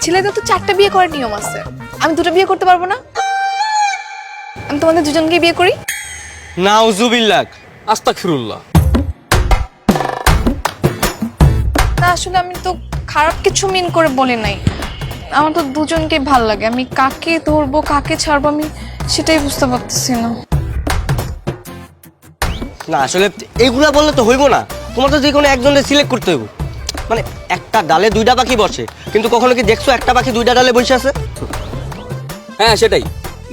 ছেলেদের তো 4টা বিয়ে করার নিয়ম আছে, আমি 2টা বিয়ে করতে পারবো না? আমি তোমাদের দুজনকে বিয়ে করি। নাউজুবিল্লাহ, আস্তাগফিরুল্লাহ। না আসলে আমি তো খারাপ কিছু মিন করে বলি নাই, আমার তো দুজনকে ভালো লাগে, আমি কাকে ধরবো কাকে ছাড়বো আমি সেটাই বুঝতে পারতেছি না। না আসলে এগুলা বললে তো হইব না, তোমার তো যে কোনো একজনের সিলেক্ট করতে হইব। মানে একটা ডালে 2টা পাখি বসে, কিন্তু কখনো কি দেখছো একটা পাখি 2টা ডালে বসে আছে? হ্যাঁ সেটাই,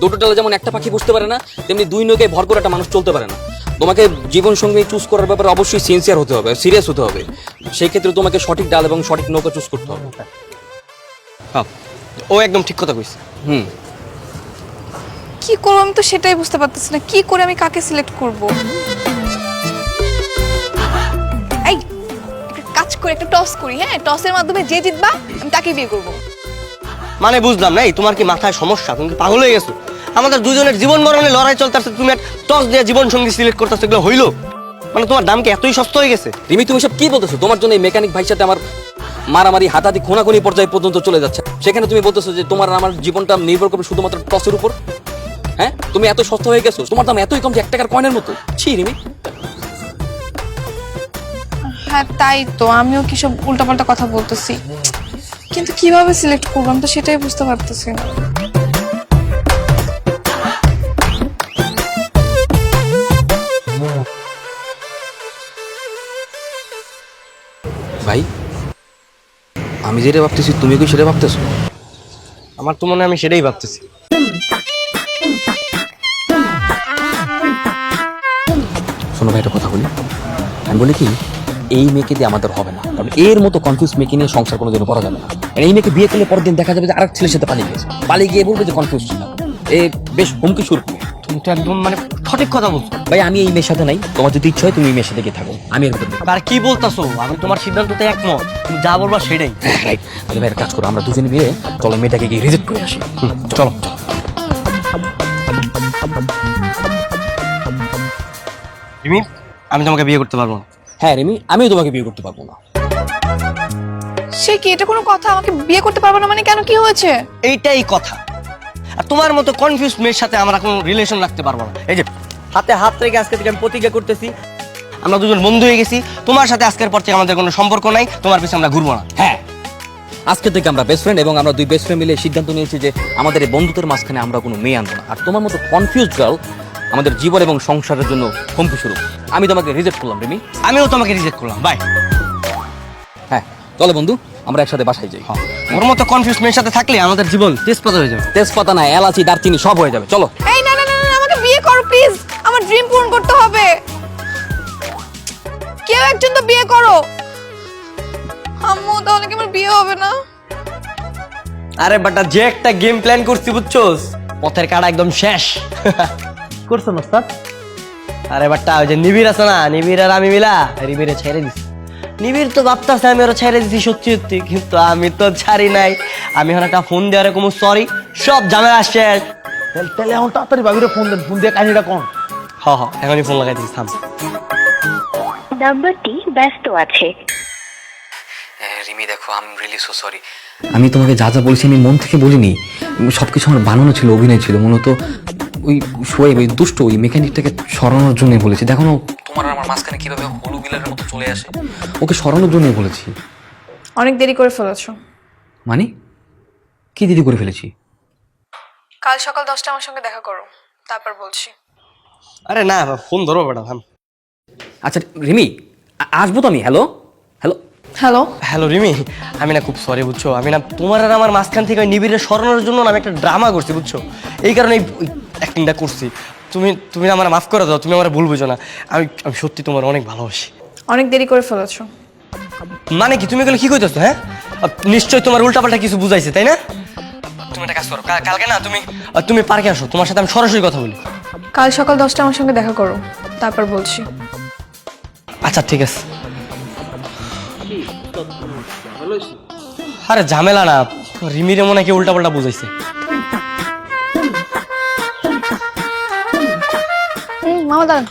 দুটো ডালে যেমন একটা পাখি বুঝতে পারে না, তেমনি দুই নৌকায় ভর করে একটা মানুষ চলতে পারে না। তোমাকে জীবন সঙ্গী চুজ করার ব্যাপারে অবশ্যই সিনসিয়ার হতে হবে, সিরিয়াস হতে হবে। সেই ক্ষেত্রে তোমাকে সঠিক ডাল এবং সঠিক নৌকা চুজ করতে হবে। হ্যাঁ, ও একদম ঠিক কথা কইছে। কি করবো আমি তো সেটাই বুঝতে পারতেছি না, কি করে আমি কাকে সিলেক্ট করব? এই একটা কাজ করি, একটা টস করি, হ্যাঁ টসের মাধ্যমে যে জিতবা আমি তাকে বিয়ে করব। মানে বুঝলাম না, এই তোমার কি মাথায় সমস্যা? তুমি কি পাগল হয়ে গেছো? আমাদের দুজনের জীবন মরণে লড়াই চলতেছে, তুমি টস দিয়ে জীবন সঙ্গী সিলেক্ট করতেছো, এগুলো হইলো? মানে তোমার দাম কি এতই সস্তা হয়ে গেছে? রিমি তুমি সব কি বলতেছো? তোমার জন্য এই মেকানিক ভাইয়ের সাথে আমার মারামারি হাতাহাতি খুনাখুনি পর্যায়ে পর্যন্ত চলে যাচ্ছে, সেখানে তুমি বলতেছো যে তোমার আর আমার জীবনটা নির্ভর করবে শুধুমাত্র টসের উপর? হ্যাঁ, তুমি এত সস্তা হয়ে গেছো, তোমার দাম এতই কম যে 1 টাকার কয়েনের মতো। ছি রিমি। হ্যাঁ তাই তো, আমিও কি সব উল্টাপাল্টা কথা বলতেছি, কিন্তু কিভাবে সিলেক্ট করবো আমি তো সেটাই বুঝতে পারতেছি না। ভাই, আমি যেটা ভাবতেছি তুমি কি সেটা ভাবতেছো? আমার তো মনে হয় আমি সেটাই ভাবতেছি। শোনো ভাই, একটা কথা বলি। আমি বলি কি, এই মেয়েকে দিয়ে আমাদের হবে না, কারণ এর মতো কনফিউজ মেয়েকে নিয়ে সংসার কোনোদিনও করা যাবে না। আর এই মেয়েকে বিয়ে করলে পরের দিন দেখা যাবে যে আরেক ছেলের সাথে পালিয়ে গেছে, পালিয়ে গিয়ে বলবে যে কনফিউজ ছিল। এ বেশ হুমকি শুরু করবে। তুমি তো একদম মানে সঠিক কথা বলছো। ভাই আমি এই মেয়ের সাথে নাই, তোমার যদি ইচ্ছা হয় তুমি এই মেয়ের সাথে গিয়ে থাকো, আমি এর ভিতরে আর কি বলতাছো? আমি তোমার সিদ্ধান্ততে একমত, তুমি যা বলবা সেটাই। রাইট। তাহলে ভাই একটা কাজ করো, আমরা দুজনে মিলে চলো মেয়েটাকে গিয়ে রিজেক্ট করে আসি। চলো। রিমি, আমি তোমাকে বিয়ে করতে পারবো না। হ্যাঁ রিমি, আমিও তোমাকে বিয়ে করতে পারবো না। সে কি, এটা কোনো কথা? আমাকে বিয়ে করতে পারবো না মানে কেন, কি হয়েছে? এইটাই কথা। আর তোমার মতো কনফিউজ মেয়ের সাথে আমরা কোনো রিলেশন রাখতে পারবো না। এই যে হাতে হাত রেখে আজকে থেকে আমি প্রতিজ্ঞা করতেছি, আমরা দুজন বন্ধু হয়ে গেছি। তোমার সাথে আজকের পর থেকে আমাদের কোনো সম্পর্ক নাই, তোমার পিছনে আমরা ঘুরবো না। হ্যাঁ, আজকে থেকে আমরা বেস্ট ফ্রেন্ড, এবং আমরা দুই বেস্ট ফ্রেন্ড মিলে সিদ্ধান্ত নিয়েছি যে আমাদের এই বন্ধুদের মাঝখানে আমরা কোনো মেয়ে আনবো না। আর তোমার মতো কনফিউজ গার্ল আমাদের জীবন এবং সংসারের জন্য হুমকি শুরু। আমি তোমাকে রিজেক্ট করলাম রিমি। আমিও তোমাকে রিজেক্ট করলাম। বাই। হ্যাঁ চলো বন্ধু, আমরা একসাথে বাসায় যাই। ওর মতো কনফিউজ মেয়ের সাথে থাকলে আমাদের জীবন তেজপাতা হয়ে যাবে। তেজপাতা না, এলাচি দারচিনি সব হয়ে যাবে। চলো। এই না না না না, আমাকে বিয়ে করো প্লিজ, আমার ড্রিম পূরণ করতে হবে। কেউ একজন তো বিয়ে করো। আম্মু, তাহলে কি আমার বিয়ে হবে না? আরে বাটা, যে একটা গেম প্ল্যান করছি বুঝছোস, পথের কাটা একদম শেষ। করছো না স্যার? আরে বাটা, ওই যে নিবিড় আছে না, নিবিড় আর আমি মিলা রিবিরে ছেড়ে দিছি। নিবিড় তো ভাবতাছে আমি ওরা ছেড়ে দিছি সত্যি সত্যি, কিন্তু আমি তো ছাড়ি নাই। আমি এখন একটা ফোন দেওয়ার কোনো সরি, সব ঝামেলা শেষ। তাহলে এখন তাড়াতাড়ি ভাবিরে ফোন দেন, ফোন দিয়ে কাহিনীটা কোন। হ হ, এখনই ফোন লাগাই দিচ্ছি, থাম। নাম্বারটি ব্যস্ত আছে। রিমি দেখো, I am really so sorry. আমি তোমাকে যা যা বলছি আমি মন থেকে বলিনি, সবকিছু আমার বানানো ছিল, অভিনয় ছিল। মূলত ওই শোয়েব, ওই দুষ্ট ওই মেকানিকটাকে সরানোর জন্যই বলেছি। দেখো না তোমার আর আমার মাঝখানে কিভাবে হলু বিলারের মতো চলে আসে, ওকে সরানোর জন্যই বলেছি। অনেক দেরি করে ফেলেছো। মানে কি দিদি করে ফেলেছি? কাল সকাল 10টা আমার সঙ্গে দেখা করো, তারপর বলছি। আরে না, ফোন ধরো বেটা, থাম। আচ্ছা রিমি, আসবো তো আমি। Hello hello hello. Hello Rimi, আমি না খুব সরি বুঝছো, আমি না তোমার আর আমার মাঝখান থেকে ওই নিবিড়ের সরানোর জন্য না আমি একটা ড্রামা করছি বুঝছো, এই কারণে অ্যাক্টিংটা করছি। তুমি তুমি আমার মাফ করে দাও, তুমি আমার ভুল বুঝো না। আমি আমি সত্যি তোমার অনেক ভালোবাসি। অনেক দেরি করে ফেলেছো। মানে কি তুমি এগুলো কি কইতেছো? হ্যাঁ, নিশ্চয়ই তোমার উল্টাপাল্টা কিছু বুঝাইছে, তাই না? তুমি একটা কাজ করো, কালকে না তুমি পার্কে আসো, তোমার সাথে আমি সরাসরি কথা বলি। কাল সকাল 10টা আমার সঙ্গে দেখা করো, তারপর বলছি। আচ্ছা ঠিক আছে। আরে ঝামেলা না, রিমিরে মনে হয় কি উল্টাপাল্টা বুঝাইছে। মামা দাঁড়ান।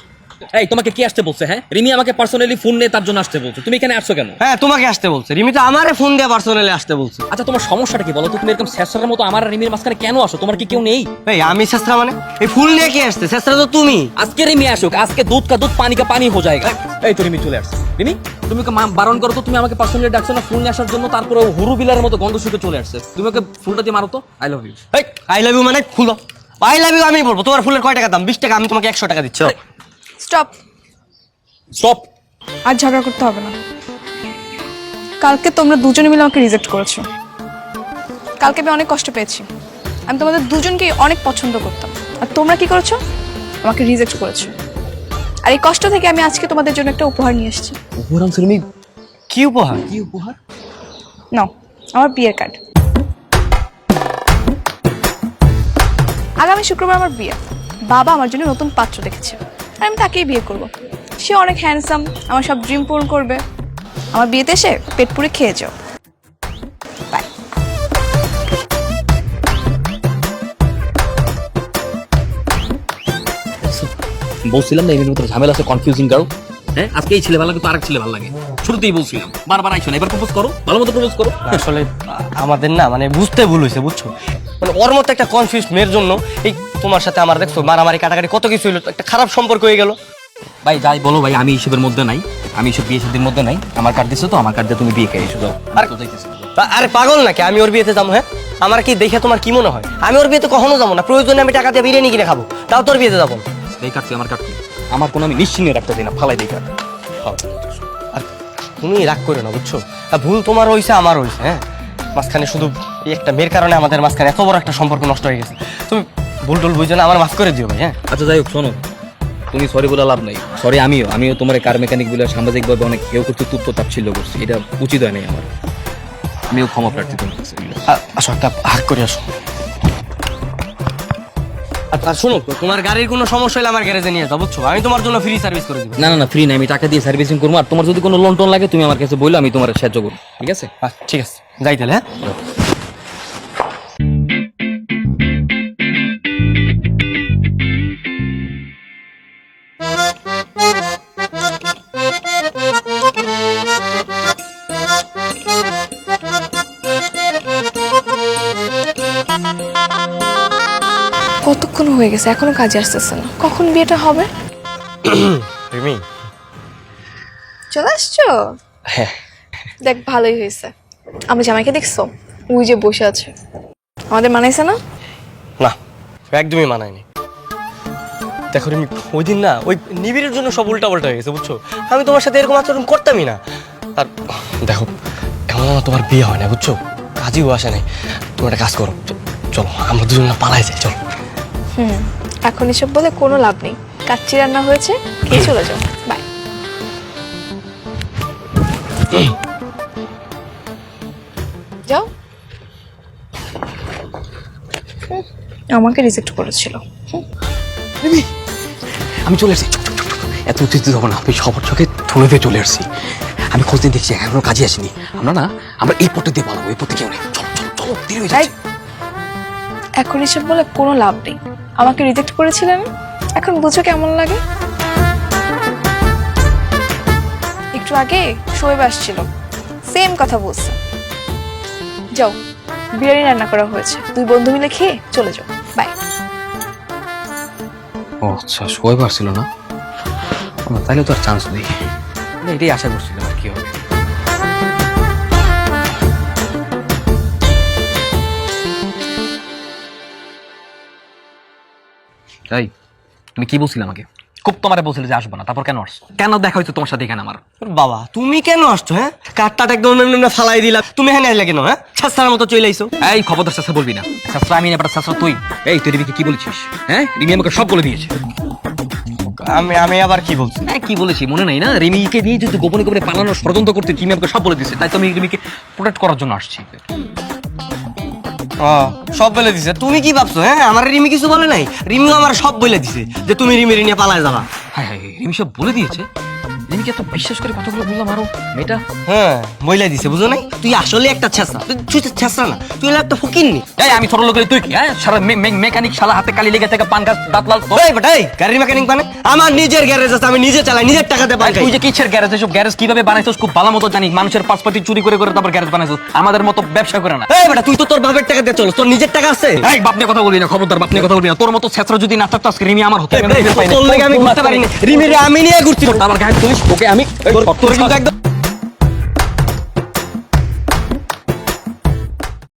এই তোমাকে কি আসতে বলছে? হ্যাঁ, রিমি আমাকে পার্সোনালি ফোন নিয়ে তার জন্য আসতে বলছে, তুমি এখানে আসছো কেন? হ্যাঁ তোমাকে আসতে বলছে, রিমি তো আমারে ফোন দিয়ে পার্সোনালি আসতে বলছে। আচ্ছা তোমার সমস্যাটা কি বলো তো? তুমি এরকম শেষরার মতো আমার আর রিমির মাঝখানে কেন আসো? তোমার কি কেউ নেই? এই আমি শেষরা মানে এই ফুল নিয়ে কি আসছে? শেষরা তো তুমি। আজকে রিমি আসুক, আজকে দুধ কা দুধ পানি কা পানি হয়ে যায়গা। এই তো রিমি চলে আসছে। রিমি তুমি ওকে বারণ করো তো, তুমি আমাকে পার্সোনালি ডাকছো না ফুল নিয়ে আসার জন্য, তারপরে ও হুরু বিলার মতো গন্ধ শুকে চলে আসছে। তুমি ওকে ফুলটা দিয়ে মারো তো। I love you. এই আই লাভ ইউ মানে খুলো। আই লাভ ইউ আমি বলবো। তোমার ফুলের কয় টাকা দাম? 20 টাকা, আমি তোমাকে 100 টাকা দিচ্ছি। স্টপ। স্টপ। আর ঝগড়া করতে হবে না। কালকে তোমরা দুজনে মিলে আমাকে রিজেক্ট করেছো। কালকে আমি অনেক কষ্ট পেয়েছি। আমি তোমাদের দুজনকেই অনেক পছন্দ করতাম, আর তোমরা কি করেছো? আমাকে রিজেক্ট করেছো। আর এই কষ্ট থেকে আমি আজকে তোমাদের জন্য একটা উপহার নিয়ে এসেছি। উপহার আনছো রিমি? কি উপহার? কি উপহার? নাও, আমার বিয়ের কার্ড। আগামী শুক্রবার আমার বিয়ে। বাবা আমার জন্য নতুন পাত্র দেখেছে, আর আমি তাকেই বিয়ে করব। সে অনেক হ্যান্ডসাম, আমার সব ড্রিম পূরণ করবে। আমার বিয়েতে এসে পেট পুরে খেয়ে যাও। বাই। বলছিলাম না এর ভিতরে ঝামেলা আছে, কনফিউজিং গার্ল। হ্যাঁ, আজকে এই ছেলে ভালো লাগে তো আরেক ছেলে ভালো লাগে। শুরুতেই বলছিলাম, বারবার আইসো না, এবার প্রপোজ করো, ভালো মতো প্রপোজ করো। আসলে আমাদের না মানে বুঝতে ভুল হয়েছে, বুঝছো? মানে ওর মতো একটা কনফিউজ মেয়ের জন্য এই তোমার সাথে আমার দেখছো মারামারি কাটাকাটি কত কিছু হইলো, একটা খারাপ সম্পর্ক হয়ে গেল। ভাই যাই বলো ভাই, আমি এইসবের মধ্যে নাই, আমি এইসব বিয়ে শাদীর মধ্যে নাই। আমার কার্ড দিছো তো, আমার কার্ড দিয়ে তুমি বিয়ে করে এসো। আর আরে পাগল নাকি? আমি ওর বিয়েতে যাবো? হ্যাঁ, আমার কি দেখে তোমার কি মনে হয় আমি ওর বিয়েতে কখনো যাবো না? প্রয়োজনে আমি টাকা দিয়ে বিরিয়ানি কিনে খাবো, তাও তোর বিয়েতে যাবো না। এই কার্ড আমার কার্ড, আমার কোনো আমি নিশ্চিন্তে রাখতে দিই না, ফালাই দিই কার্ড। আর তুমি রাগ করো না, বুঝছো? আর ভুল তোমার হয়েছে, আমার হয়েছে। হ্যাঁ, মাঝখানে শুধু এই একটা মেয়ের কারণে আমাদের মাঝখানে এত বড় একটা সম্পর্ক নষ্ট হয়ে গেছে। তুমি ভুল টুল বুঝছো না, আমার মাফ করে দিও ভাই। হ্যাঁ আচ্ছা যাই হোক, শোনো, তুমি সরি বলে লাভ নাই। সরি আমিও তোমার কার মেকানিক বলে সামাজিকভাবে অনেক কেউ করতে তুত্ত তাচ্ছিল্য করছি, এটা উচিত হয় নাই আমার। আমিও ক্ষমা প্রার্থী তোমার কাছে। আসো, একটা হাক করে আসো। আর শোনো, তোমার গাড়ির কোনো সমস্যা হলে আমার গ্যারেজে নিয়ে যাও, বুঝছো? আমি তোমার জন্য ফ্রি সার্ভিস করে দিব। না না না, ফ্রি না, আমি টাকা দিয়ে সার্ভিসিং করবো। আর তোমার যদি কোনো লোন টোন লাগে তুমি আমার কাছে বললো, আমি তোমার সাহায্য করবো, ঠিক আছে? ঠিক আছে, যাই তাহলে। হ্যাঁ কতক্ষণ হয়ে গেছে, এখনো কাজে আসতেছে না। কখন বিয়েটা হবে? রিমি, চলে আসছো? হ্যাঁ দেখ, ভালোই হয়েছে। আমি জামাইকে দেখছো? ওই যে বসে আছে। আমাদের মানাইছে না? না, একদমই মানায়নি। দেখো রিমি, ওই দিন না ওই নিবিড়ের জন্য সব উল্টা পাল্টা হয়ে গেছে, বুঝছো? আমি তোমার সাথে এরকম আচরণ করতামই না। আর দেখো, এমন না তোমার বিয়ে হয় না, বুঝছো? কাজেও আসে নাই। তুমি একটা কাজ করো, চলো আমরা দুজন না পালাই যাই, চলো। এখন এসব বলে কোনো লাভ নেই। কাচ্চি রান্না হয়েছে, খেয়ে চলে যাও। বাই। যাও। আমাকে রিজেক্ট করেছিল। আমি চলে এসেছি। এত উত্তেজিত হবো না, আমি সবার চোখে ধুলো দিয়ে চলে এসেছি। আমি খোঁজ নিয়ে দেখছি এখনো কাজে আসেনি। আমরা এই পথে দিয়ে পালাবো, এই পথে কেউ নেই। চলো চলো চলো, দেরি হয়ে যাচ্ছে। এখন এসব বলে কোনো লাভ নেই। আমাকে রিজেক্ট করেছিলেন, এখন বুঝো কেমন লাগে। একটু আগে শোয়েব আসছিল, সেম কথা বলছে। যাও, বিরিয়ানি রান্না করা হয়েছে, দুই বন্ধু মিলে খেয়ে চলে যাও। বাই। ও আচ্ছা, শোয়ে পারছিল না, তাহলে তো আর চান্স নেই। এটাই আশা করছিলাম, আর কি হবে। তাই তুমি কি বলছিলে আমাকে? খুব তোমারে বলছিলে যে আসবো না, তারপর কেন আসছো? কেন দেখা হয়েছে তোমার সাথে এখানে আমার? বাবা, তুমি কেন আসছো? হ্যাঁ, কাঠটা একদম ফালাই দিলা, তুমি এখানে আসলে কেন? হ্যাঁ, ছাত্রার মতো চলে আইছো। এই খবরদার চাচা বলবি না। চাচা আমি না, বেটা চাচা তুই। এই তুই রিমিকে কি বলেছিস? হ্যাঁ, রিমি আমাকে সব বলে দিয়েছে। আমি আবার কি বলছি? হ্যাঁ, কি বলেছি মনে নাই না? রিমিকে নিয়ে যদি গোপনে গোপনে পালানোর ষড়যন্ত্র করতে রিমি আমাকে সব বলে দিয়েছে। তাই তো আমি রিমিকে প্রোটেক্ট করার জন্য আসছি। সব বলে দিছে? তুমি কি ভাবছো? হ্যাঁ, আমার রিমি কিছু বলে নাই। রিমিও আমার সব বলে দিছে যে তুমি রিমি নিয়ে পালায় যাবা। হ্যাঁ হ্যাঁ, রিমি সব বলে দিয়েছে। রিমিকে এত বিশ্বাস করে কথাগুলো বললাম আরো মেয়েটা হ্যাঁ মহিলা দিছে বুঝো নাই তুই আসলে একটা ছেঁচড়া তুই তো ছেঁচড়া না তুই হলো একটা ফকিন্নি। এই আমি ছোট লোকের তুই কি হ্যাঁ সারা মেকানিক শালা হাতে কালি লেগে থেকে পান গাছ দাঁত লাল ওই বেটাই গাড়ির মেকানিক মানে আমার নিজের গ্যারেজ আছে আমি নিজে চালাই নিজের টাকাতে পাই তুই যে কিসের গ্যারেজ এসব গ্যারেজ কিভাবে বানাইছিস খুব ভালো মতো জানি মানুষের পাসপাতি চুরি করে করে তারপর গ্যারেজ বানাইছিস আমাদের মতো ব্যবসা করে না এই বেটা তুই তো তোর বাপের টাকা দিয়ে চলো তোর নিজের টাকা আছে। এই বাপ নিয়ে কথা বলি না খবরদার বাপ নিয়ে কথা বলি না তোর মতো ছেঁচড়া যদি না থাকতো আজকে রিমি আমার হতো তোর লাগে আমি বুঝতে পারিনি রিমিরে আমি নিয়ে ঘুরছি আমার গায়ে তুলিস ওকে আমি তোর কিন্তু একদম